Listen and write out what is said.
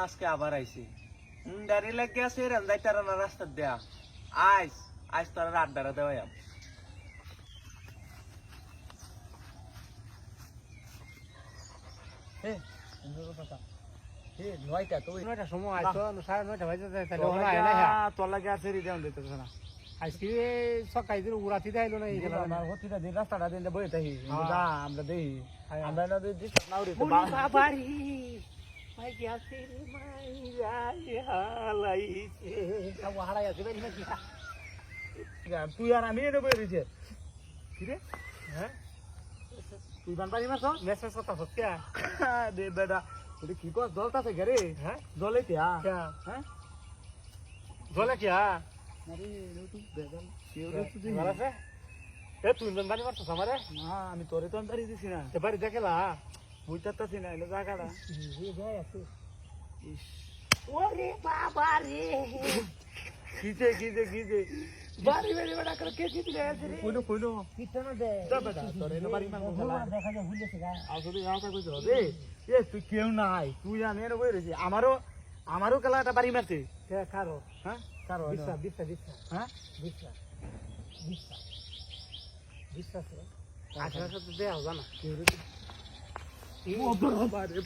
আজকে আবার আইছি দাঁড়ি লাগে আছে রান্দাইতার না রাস্তা দেয়া আইস আইস তোর আড্ডারা দেওয়াই রাস্তাটা দিন বই থাকি আমরা দেখি তুই আর আমি এটা বই রয়েছে কিরে হ্যাঁ তুই বান পারি মাছ মেসেজ কথা সত্যা দে বেটা তুই কি কর দলটা থেকে রে হ্যাঁ দলে কিয়া হ্যাঁ দলে কিয়া আরে তুই বেদল তুই ভালো আছে এ তুই বান পারি মাছ আমারে না আমি তোরে তো আনতারি দিছি না এ বাড়ি দেখলা বুঝতাছি না এলো জায়গাটা এই যায় আছে ওরে বাবা রে কিছে বাড়ি বেটা করে কে দিলে রে কইলো কিতনা দে দা বেটা তোরে না বাড়ি মাংস খেলা দেখা যায় ভুলেছে গা আসলে যাওটা কইছো রে এ তুই কেউ নাই তুই জানে না কই রইছি আমারও খেলাটা বাড়ি মারছে কে কারো হ্যাঁ কারো বিশ্বাস হ্যাঁ বিশ্বাস 1800 তো দেয়া জানা কেউ রে ও বাবা রে